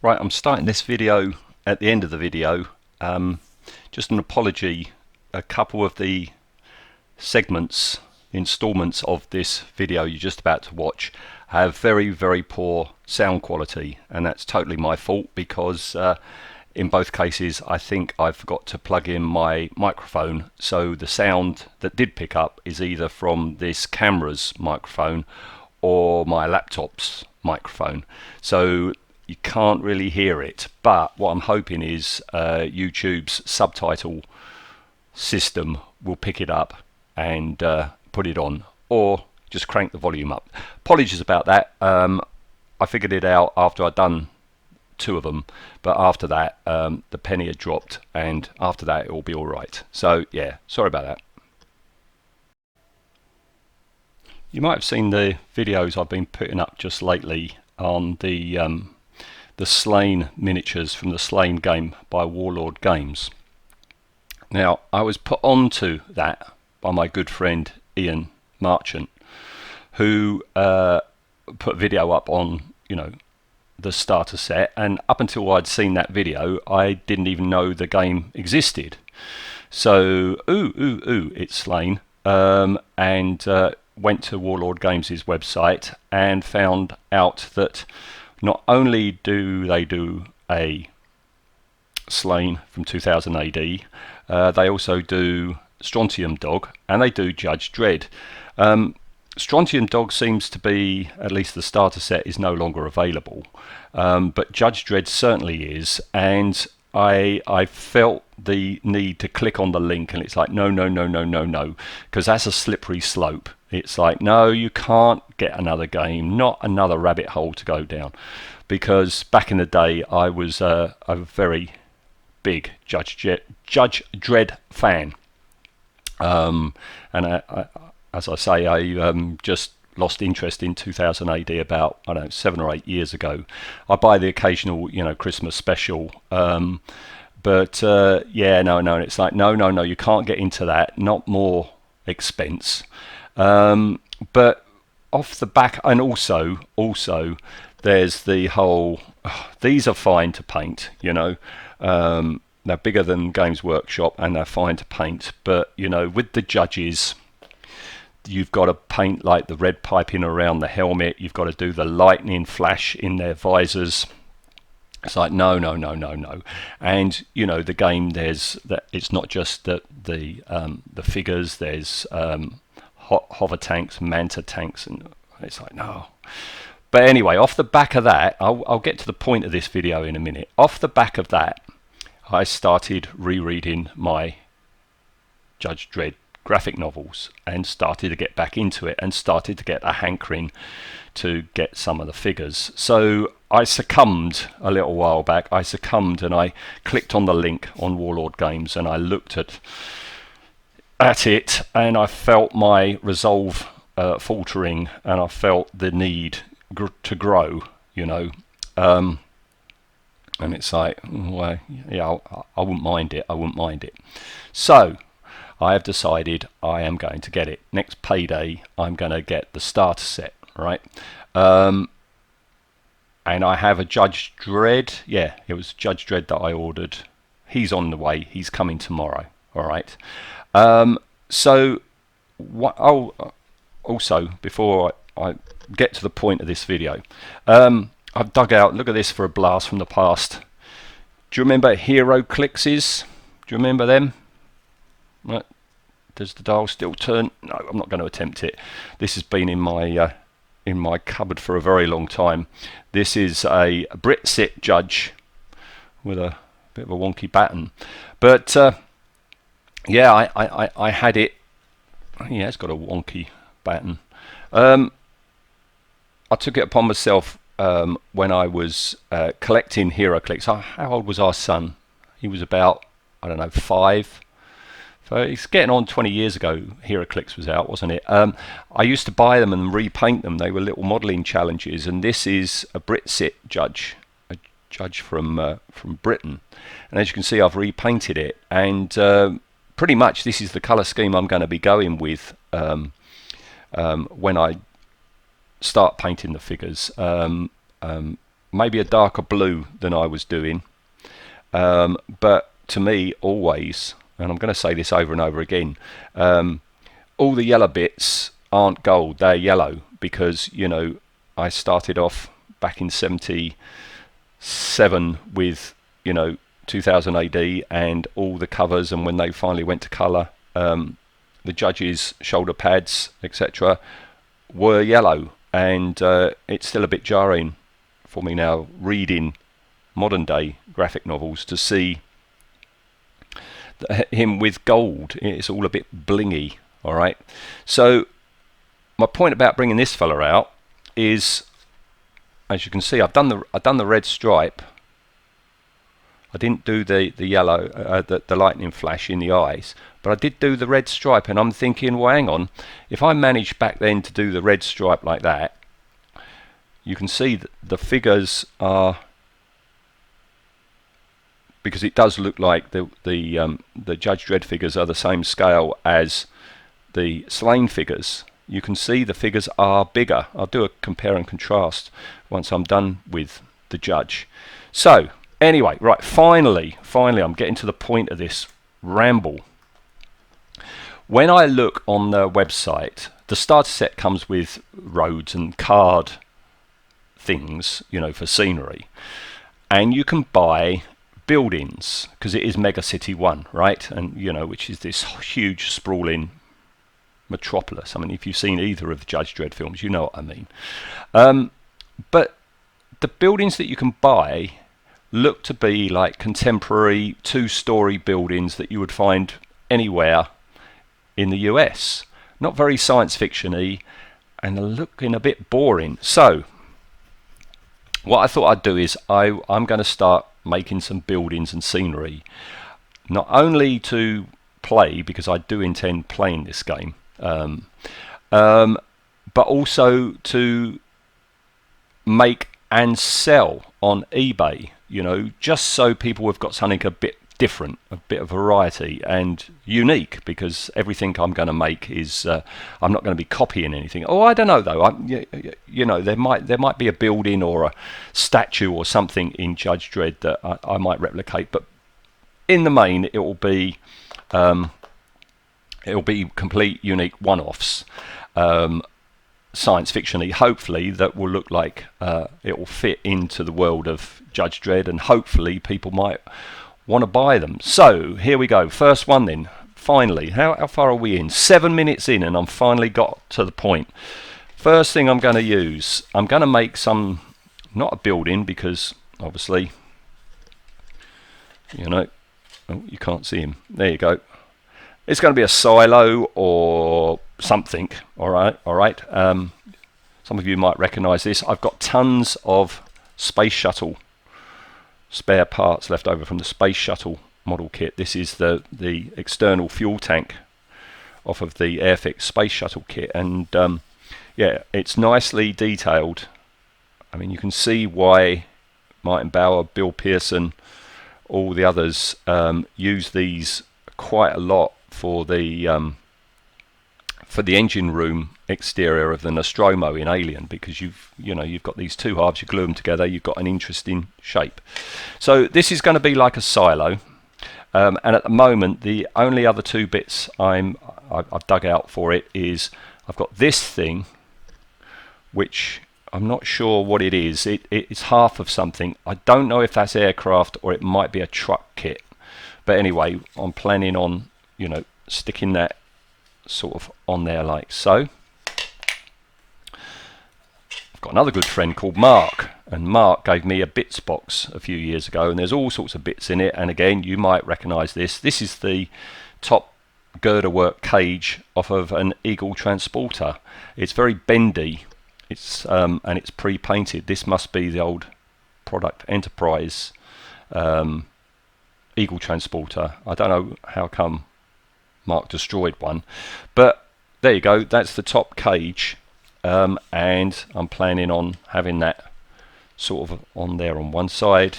Right, I'm starting this video at the end of the video. Just an apology, a couple of the installments of this video you're just about to watch have very poor sound quality, and that's totally my fault because in both cases I think I forgot to plug in my microphone, so the sound that did pick up is either from this camera's microphone or my laptop's microphone, so you can't really hear it. But what I'm hoping is YouTube's subtitle system will pick it up and put it on, or just crank the volume up. Apologies about that. I figured it out after I'd done 2 of them, but after that the penny had dropped, and after that it will be all right. So yeah, sorry about that. You might have seen the videos I've been putting up just lately on the Slain miniatures from the Slain game by Warlord Games. Now, I was put on to that by my good friend Ian Marchant, who put a video up on, the starter set, and up until I'd seen that video I didn't even know the game existed. So it's Slain, and went to Warlord Games' website and found out that not only do they do a Slain from 2000 AD, they also do Strontium Dog, and they do Judge Dredd. Strontium Dog seems to be, at least the starter set is no longer available, but Judge Dredd certainly is, and I felt the need to click on the link, and it's like no, because that's a slippery slope. It's like, no, you can't get another game, not another rabbit hole to go down, because back in the day I was a very big Judge Dredd fan, and as I say, I just lost interest in 2000 AD about, I don't know, 7 or 8 years ago. I buy the occasional, Christmas special, but yeah, no, and it's like, no, you can't get into that, not more expense. But off the back, and also there's the whole, these are fine to paint, they're bigger than Games Workshop and they're fine to paint, but with the judges, you've got to paint like the red piping around the helmet, you've got to do the lightning flash in their visors. It's like no, and the game, there's that, it's not just the figures, there's hover tanks, manta tanks, and it's like no. But anyway, off the back of that, I'll get to the point of this video in a minute. Off the back of that, I started rereading my Judge Dredd graphic novels and started to get back into it and started to get a hankering to get some of the figures. So I succumbed a little while back. And I clicked on the link on Warlord Games, and I looked at it, and I felt my resolve faltering, and I felt the need to grow, and it's like, well, yeah, I wouldn't mind it. So I have decided I am going to get it. Next payday, I'm going to get the starter set, right? And I have a Judge Dredd. Yeah, it was Judge Dredd that I ordered. He's on the way. He's coming tomorrow. All right. So what? Also, before I get to the point of this video, I've dug out. Look at this for a blast from the past. Do you remember Hero Clixes? Do you remember them? Right. Does the dial still turn? No, I'm not going to attempt it. This has been in my cupboard for a very long time. This is a Brit-sit Judge with a bit of a wonky baton, but yeah, I had it. Yeah, it's got a wonky baton. I took it upon myself when I was collecting HeroClix. How old was our son? He was about, I don't know, 5. So it's getting on 20 years ago. HeroClix was out, wasn't it? I used to buy them and repaint them. They were little modelling challenges, and this is a Brit-sit Judge, a Judge from Britain. And as you can see, I've repainted it, and pretty much this is the colour scheme I'm going to be going with when I start painting the figures. maybe a darker blue than I was doing. But to me, always, and I'm going to say this over and over again, all the yellow bits aren't gold, they're yellow, because, you know, I started off back in 77 with, you know, 2000 AD, and all the covers, and when they finally went to colour, the judges' shoulder pads, etc., were yellow, and it's still a bit jarring for me now reading modern day graphic novels to see him with gold. It's all a bit blingy. All right, so my point about bringing this fella out is, as you can see, I've done the red stripe. I didn't do the yellow, the lightning flash in the eyes, but I did do the red stripe, and I'm thinking, well, hang on, if I managed back then to do the red stripe like that, you can see that the figures are, because it does look like the Judge Dredd figures are the same scale as the Slain figures. You can see the figures are bigger. I'll do a compare and contrast once I'm done with the Judge. So anyway, right, finally I'm getting to the point of this ramble. When I look on the website, the starter set comes with roads and card things, you know, for scenery, and you can buy buildings, because it is Mega City 1, right? And, you know, which is this huge sprawling metropolis. I mean, if you've seen either of the Judge Dredd films, you know what I mean. But the buildings that you can buy look to be like contemporary two-story buildings that you would find anywhere in the US. Not very science fiction-y, and they're looking a bit boring. So what I thought I'd do is I'm going to start making some buildings and scenery, not only to play, because I do intend playing this game, but also to make and sell on eBay, you know, just so people have got something a bit different, a bit of variety and unique, because everything I'm going to make is I'm not going to be copying anything. Oh, I don't know though. You know, there might be a building or a statue or something in Judge Dredd that I might replicate, but in the main it will be complete unique one-offs, science fiction-y, hopefully, that will look like it will fit into the world of Judge Dredd, and hopefully people might want to buy them. So here we go, first one then. Finally, how far are we in? 7 minutes in, and I'm finally got to the point. First thing I'm going to use, I'm going to make some, not a building, because obviously, you know, oh, you can't see him, there you go. It's going to be a silo or something. All right. Some of you might recognize this. I've got tons of space shuttle spare parts left over from the space shuttle model kit. This is the external fuel tank off of the Airfix space shuttle kit, and yeah, it's nicely detailed. I mean, you can see why Martin Bauer, Bill Pearson, all the others use these quite a lot for the engine room exterior of the Nostromo in Alien, because you've got these two halves, you glue them together, you've got an interesting shape. So this is going to be like a silo, and at the moment the only other two bits I've dug out for it is I've got this thing, which I'm not sure what it is. It's half of something. I don't know if that's aircraft or it might be a truck kit, but anyway, I'm planning on, you know, sticking that sort of on there like so. I've got another good friend called Mark, and Mark gave me a bits box a few years ago, and there's all sorts of bits in it, and again, you might recognize this. This is the top girder work cage off of an Eagle transporter. It's very bendy, it's and it's pre-painted. This must be the old Product Enterprise Eagle transporter. I don't know how come Mark destroyed one, but there you go, that's the top cage, and I'm planning on having that sort of on there on one side,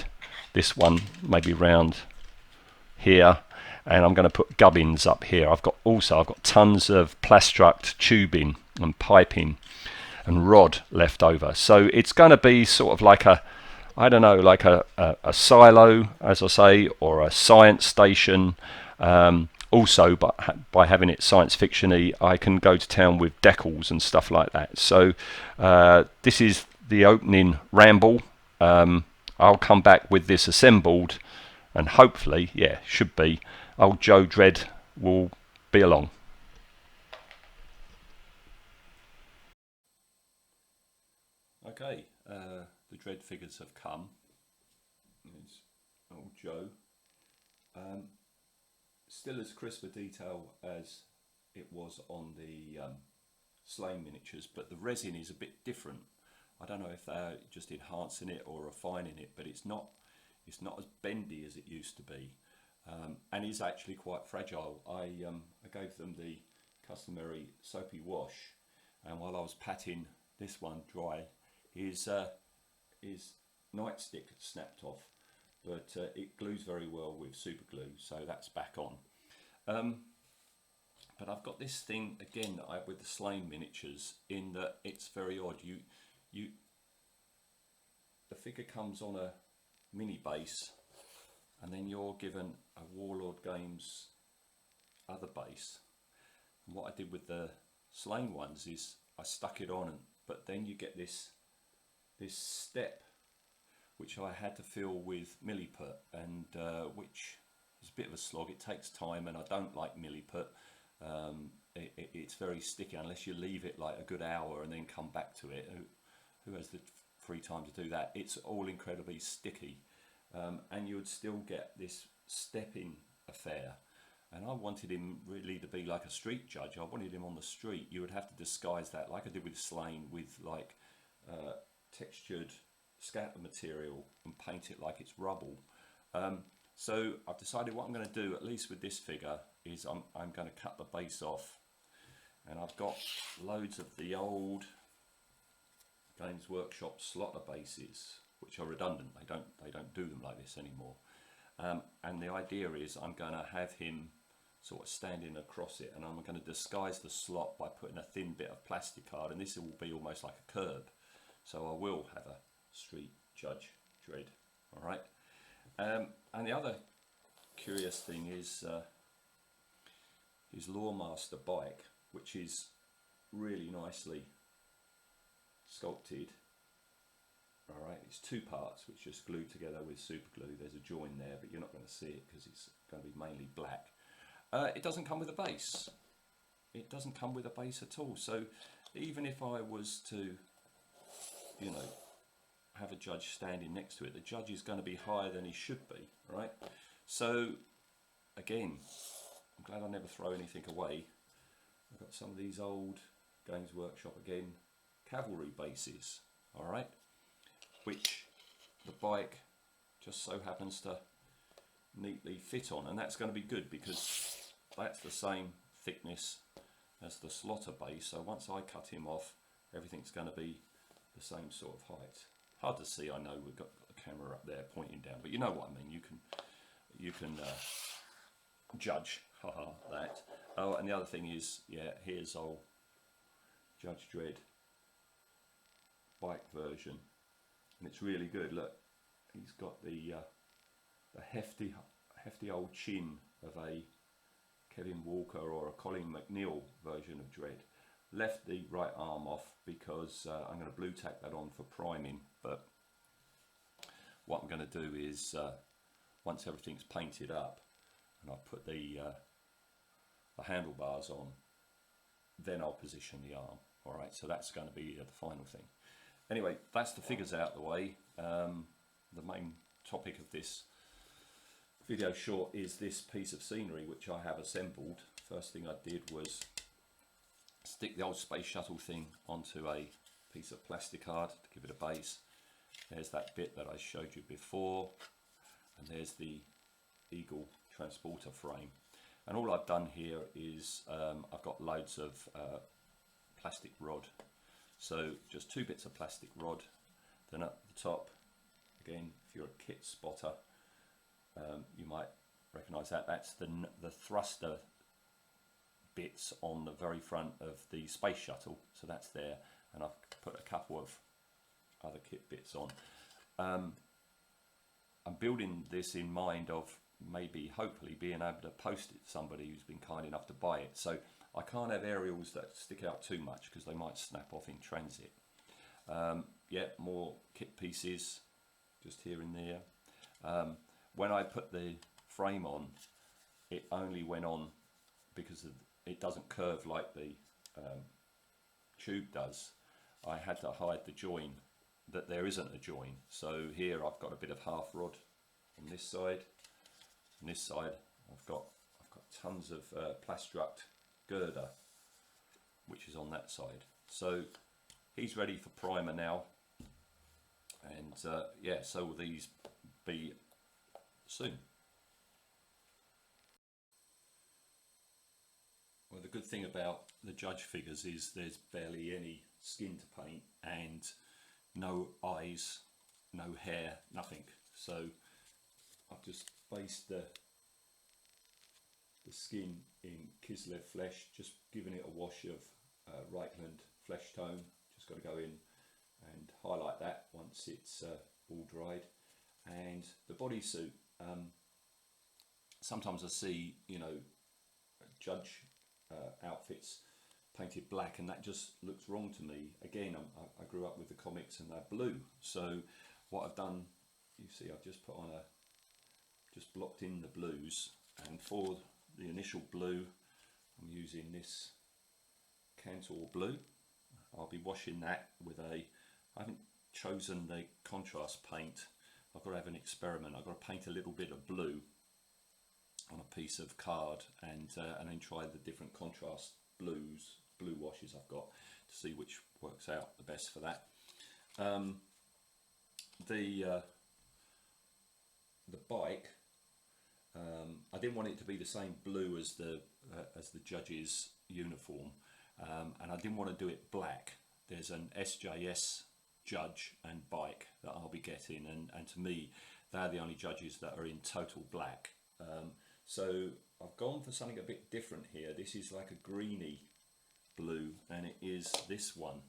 this one maybe round here, and I'm going to put gubbins up here. I've got tons of plastruct tubing and piping and rod left over, so it's going to be sort of like a I don't know, like a silo, as I say, or a science station. Also, by having it science fiction-y, I can go to town with decals and stuff like that. So this is the opening ramble. I'll come back with this assembled, and hopefully, yeah, should be, old Joe Dredd will be along. Okay, the Dredd figures have come. It's old Joe. Still as crisp a detail as it was on the Slain miniatures, but the resin is a bit different. I don't know if they're just enhancing it or refining it, but it's not as bendy as it used to be, and is actually quite fragile. I gave them the customary soapy wash, and while I was patting this one dry, his nightstick snapped off, but it glues very well with super glue, so that's back on. But I've got this thing again that I have with the Slain miniatures, in that it's very odd. The figure comes on a mini base, and then you're given a Warlord Games other base. And what I did with the Slain ones is I stuck it on, but then you get this step, which I had to fill with milliput, and which is a bit of a slog. It takes time, and I don't like milliput. It's very sticky unless you leave it like a good hour and then come back to it. Who has the free time to do that? It's all incredibly sticky, and you would still get this stepping affair. And I wanted him really to be like a street judge. I wanted him on the street. You would have to disguise that, like I did with Slain, with like textured scatter material and paint it like it's rubble. So I've decided what I'm going to do, at least with this figure, is I'm going to cut the base off, and I've got loads of the old Games Workshop slotter bases, which are redundant. They don't do them like this anymore. And the idea is I'm going to have him sort of standing across it, and I'm going to disguise the slot by putting a thin bit of plastic card, and this will be almost like a curb. So I will have a street judge Dredd. All right. And the other curious thing is his Lawmaster bike, which is really nicely sculpted. All right, it's two parts which just glued together with super glue. There's a join there, but you're not going to see it because it's going to be mainly black. It doesn't come with a base. It doesn't come with a base at all. So even if I was to, you know, have a judge standing next to it, the judge is going to be higher than he should be, right? So again, I'm glad I never throw anything away. I've got some of these old Games Workshop, again, cavalry bases, all right, which the bike just so happens to neatly fit on, and that's going to be good because that's the same thickness as the slotter base. So once I cut him off, everything's going to be the same sort of height. Hard to see, I know, we've got the camera up there pointing down, but you know what I mean. You can judge that. Oh, and the other thing is, yeah, here's old Judge Dredd bike version, and it's really good. Look, he's got the hefty old chin of a Kevin Walker or a Colin McNeil version of Dredd. Left the right arm off because I'm going to blue tack that on for priming, but what I'm going to do is once everything's painted up and I put the handlebars on, then I'll position the arm. All right, so that's going to be the final thing. Anyway, that's the figures out the way. The main topic of this video short is this piece of scenery which I have assembled. First thing I did was stick the old space shuttle thing onto a piece of plastic card to give it a base. There's that bit that I showed you before, and there's the Eagle transporter frame. And all I've done here is I've got loads of plastic rod. So just two bits of plastic rod. Then up the top, again, if you're a kit spotter, you might recognise that. That's the thruster bits on the very front of the space shuttle, so that's there, and I've put a couple of other kit bits on. I'm building this in mind of maybe hopefully being able to post it to somebody who's been kind enough to buy it. So I can't have aerials that stick out too much because they might snap off in transit. Yeah, more kit pieces just here and there. When I put the frame on, it only went on because it doesn't curve like the tube does. I had to hide the join, that there isn't a join. So here I've got a bit of half rod on this side. On this side I've got tons of plastruct girder, which is on that side. So he's ready for primer now, and yeah, so will these be soon. Well, the good thing about the judge figures is there's barely any skin to paint and no eyes, no hair, nothing. So I've just based the skin in Kislev flesh, just giving it a wash of Reichland flesh tone. Just got to go in and highlight that once it's all dried. And the bodysuit, sometimes I see, you know, judge outfits painted black, and that just looks wrong to me. Again, I grew up with the comics and they're blue, so what I've done, you see, I've just put on just blocked in the blues, and for the initial blue I'm using this Cantor blue. I'll be washing that with I haven't chosen the contrast paint. I've got to have an experiment. I've got to paint a little bit of blue on a piece of card and then try the different contrast blue washes I've got to see which works out the best for that. The bike, I didn't want it to be the same blue as the judge's uniform, and I didn't want to do it black. There's an SJS judge and bike that I'll be getting, and to me they're the only judges that are in total black. So I've gone for something a bit different here. This is like a greeny blue, and it is this one.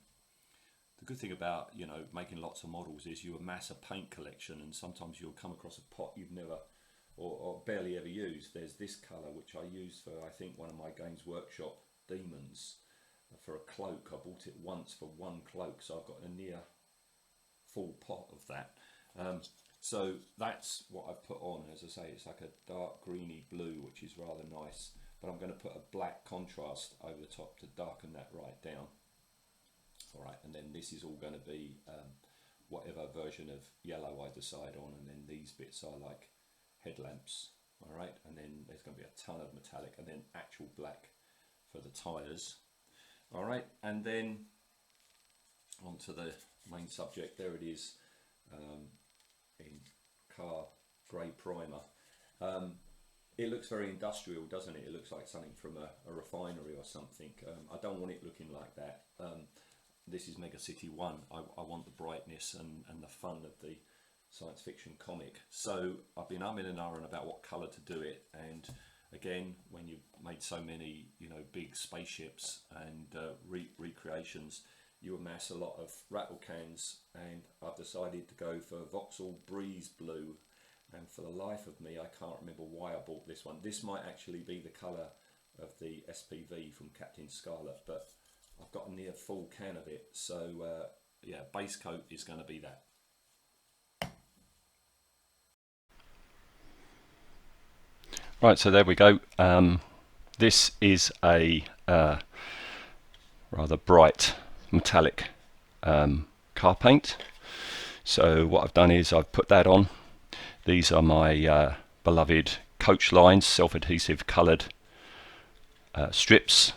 The good thing about, you know, making lots of models is you amass a paint collection, and sometimes you'll come across a pot you've never or barely ever used. There's this colour which I used for, I think, one of my Games Workshop demons for a cloak. I bought it once for one cloak, so I've got a near full pot of that. So that's what I've put on. As I say, it's like a dark greeny blue, which is rather nice, but I'm going to put a black contrast over the top to darken that right down. All right, and then this is all going to be whatever version of yellow I decide on, and then these bits are like headlamps. All right, and then there's going to be a ton of metallic, and then actual black for the tyres. All right, and then onto the main subject. There it is, in car grey primer. It looks very industrial, doesn't it? It looks like something from a refinery or something. I don't want it looking like that. This is Mega City 1. I want the brightness and the fun of the science fiction comic. So I've been umming and ahhing about what colour to do it, and again, when you've made so many, you know, big spaceships and recreations, you amass a lot of rattle cans, and I've decided to go for Vauxhall Breeze Blue, and for the life of me I can't remember why I bought this one. This might actually be the colour of the SPV from Captain Scarlet, but I've got a near full can of it, so yeah, base coat is going to be that. Right, so there we go. This is a rather bright metallic car paint. So what I've done is I've put that on. These are my beloved Coach lines, self-adhesive coloured strips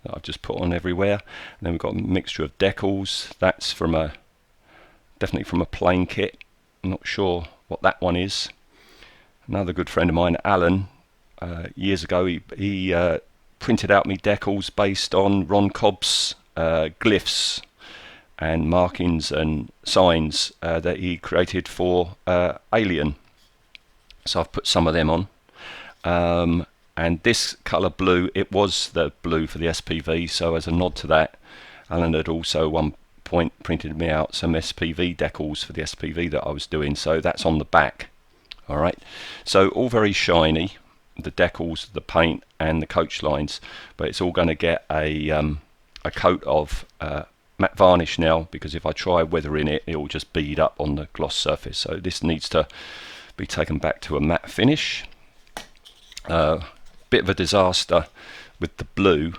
that I've just put on everywhere. And then we've got a mixture of Decals. That's from definitely from a plain kit. I'm not sure what that one is. Another good friend of mine, Alan, years ago, he printed out me Decals based on Ron Cobb's glyphs and markings and signs that he created for Alien. So I've put some of them on. And this colour blue, it was the blue for the SPV, so as a nod to that, Alan had also point printed me out some SPV decals for the SPV that I was doing, so that's on the back. Alright, so all very shiny, the decals, the paint and the coach lines, but it's all going to get a coat of matte varnish now, because if I try weathering it, it will just bead up on the gloss surface. So this needs to be taken back to a matte finish. Bit of a disaster with the blue.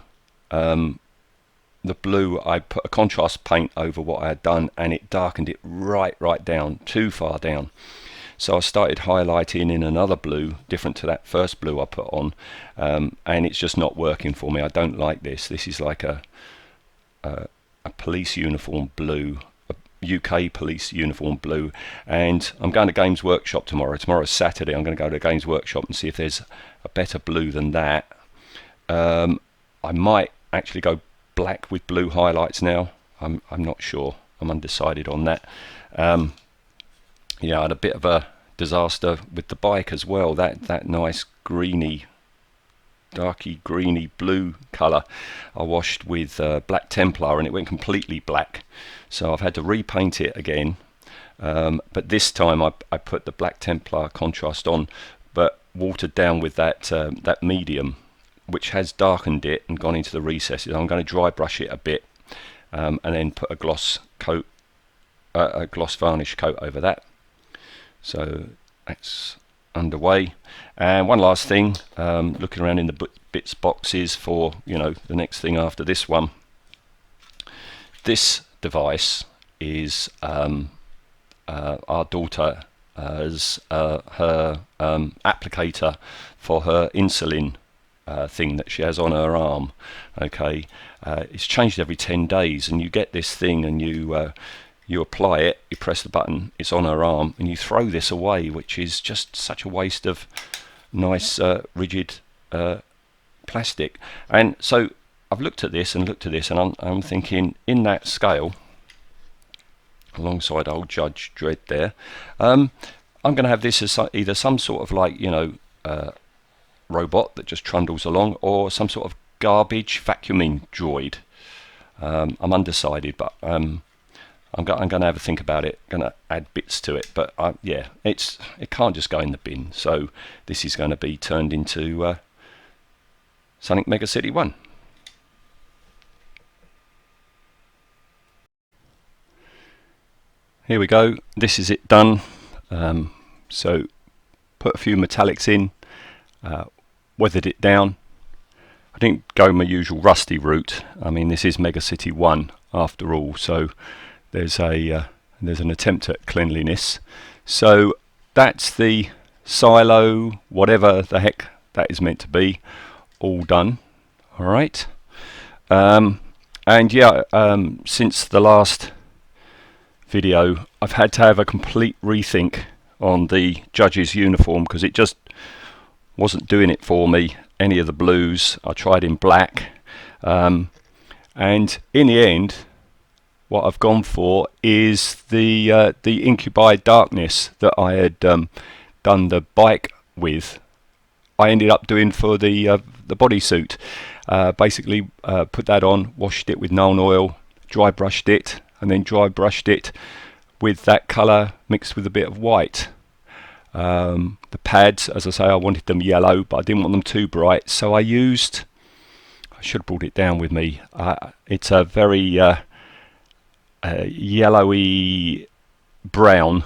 The blue, I put a contrast paint over what I had done, and it darkened it right down, too far down. So I started highlighting in another blue, different to that first blue I put on, and it's just not working for me. I don't like this. This is like a police uniform blue, a UK police uniform blue, and I'm going to Games Workshop tomorrow. Tomorrow's Saturday. I'm going to go to Games Workshop and see if there's a better blue than that. I might actually go black with blue highlights now. I'm not sure. I'm undecided on that. Yeah, I had a bit of a disaster with the bike as well. That nice greeny, darky greeny blue colour I washed with black Templar, and it went completely black. So I've had to repaint it again. But this time I put the black Templar contrast on, but watered down with that medium, which has darkened it and gone into the recesses. I'm going to dry brush it a bit, and then put a gloss coat, a gloss varnish coat over that. So that's underway. And one last thing, looking around in the bits boxes for, you know, the next thing after this one. This device is our daughter as her applicator for her insulin thing that she has on her arm. Okay, it's changed every 10 days, and you get this thing and you apply it, you press the button, it's on her arm, and you throw this away, which is just such a waste of nice rigid plastic. And so I've looked at this and I'm thinking, in that scale, alongside old Judge Dredd there, I'm going to have this as either some sort of, like, you know, robot that just trundles along, or some sort of garbage vacuuming droid. I'm undecided, but I'm going to have a think about it. Going to add bits to it, but yeah, it can't just go in the bin. So this is going to be turned into something Mega City 1. Here we go. This is it done. So put a few metallics in, weathered it down. I didn't go my usual rusty route. I mean, this is Mega City 1 after all, so there's an attempt at cleanliness. So that's the silo, whatever the heck that is meant to be, all done. All right. And yeah, since the last video, I've had to have a complete rethink on the judge's uniform, because it just wasn't doing it for me. Any of the blues I tried in black, and in the end, what I've gone for is the Incubi Darkness that I had done the bike with. I ended up doing for the bodysuit. Basically, put that on, washed it with Nuln Oil, dry brushed it, and then dry brushed it with that colour mixed with a bit of white. The pads, as I say, I wanted them yellow, but I didn't want them too bright, so I should have brought it down with me. It's a very yellowy brown,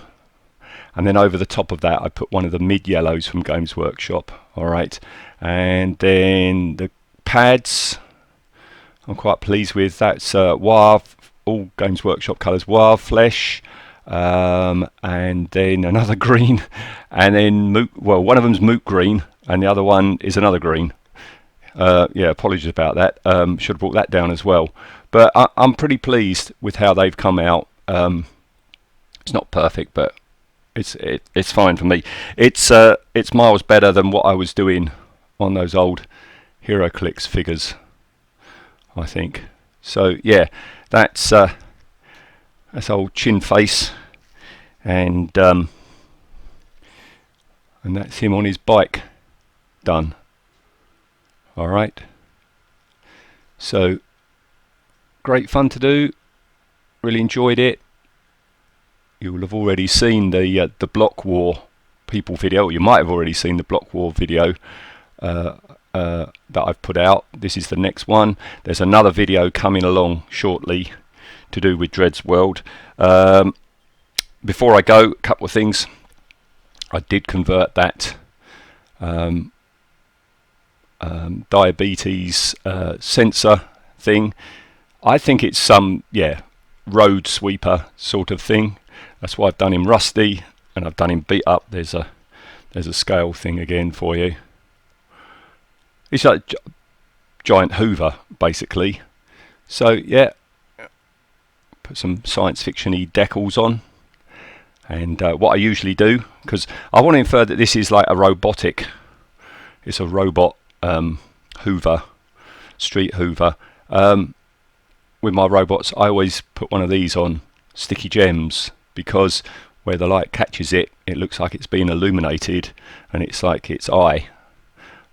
and then over the top of that I put one of the mid yellows from Games Workshop. Alright, and then the pads I'm quite pleased with. That's Wave, all Games Workshop colours, Wave Flesh, and then another green, and then moot, well, one of them's moot green and the other one is another green. Yeah, apologies about that. Should have brought that down as well. But I'm pretty pleased with how they've come out. It's not perfect, but it's fine for me. It's miles better than what I was doing on those old HeroClix figures, I think. So yeah, that's old Chin Face, and that's him on his bike done. All right. So great fun to do. really enjoyed it. You will have already seen the Block War people video. You might have already seen the Block War video that I've put out. This is the next one. There's another video coming along shortly to do with Dredd's World. Before I go, a couple of things. I did convert that diabetes sensor thing. I think it's some road sweeper sort of thing. That's why I've done him rusty and I've done him beat up. There's a scale thing again for you. It's like giant Hoover basically. So yeah, put some science fiction-y decals on. And what I usually do, because I want to infer that this is like a robotic, it's a robot Hoover, street Hoover. With my robots, I always put one of these on sticky gems, because where the light catches it, it looks like it's been illuminated, and it's like its eye.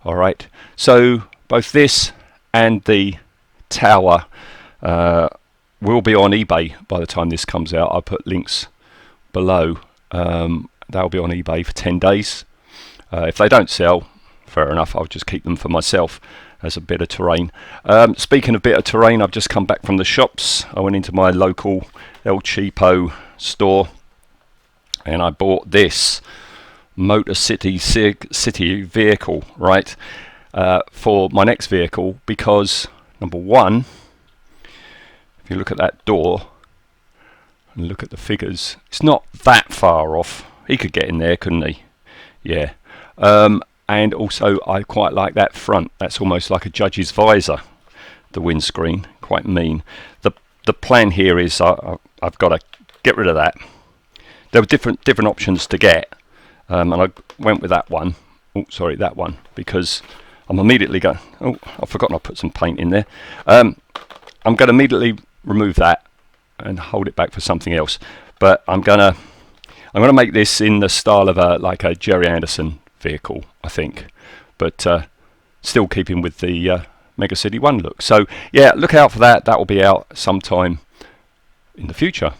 Alright, so both this and the tower will be on eBay by the time this comes out. I'll put links below. They'll be on eBay for 10 days. If they don't sell, fair enough, I'll just keep them for myself as a bit of terrain. Speaking of bit of terrain, I've just come back from the shops. I went into my local El Cheapo store and I bought this Motor City vehicle, right, for my next vehicle, because number one, if you look at that door and look at the figures, it's not that far off. He could get in there, couldn't he? Yeah. And also I quite like that front. That's almost like a judge's visor, the windscreen, quite mean. The plan here is I've got to get rid of that. There were different options to get, and I went with that one. Oh, sorry, that one, because I'm immediately going, oh, I've forgotten I put some paint in there. I'm going to immediately remove that and hold it back for something else. But I'm gonna make this in the style of like a Jerry Anderson vehicle, I think, but still keeping with the Mega City 1 look. So yeah, look out for that. That will be out sometime in the future.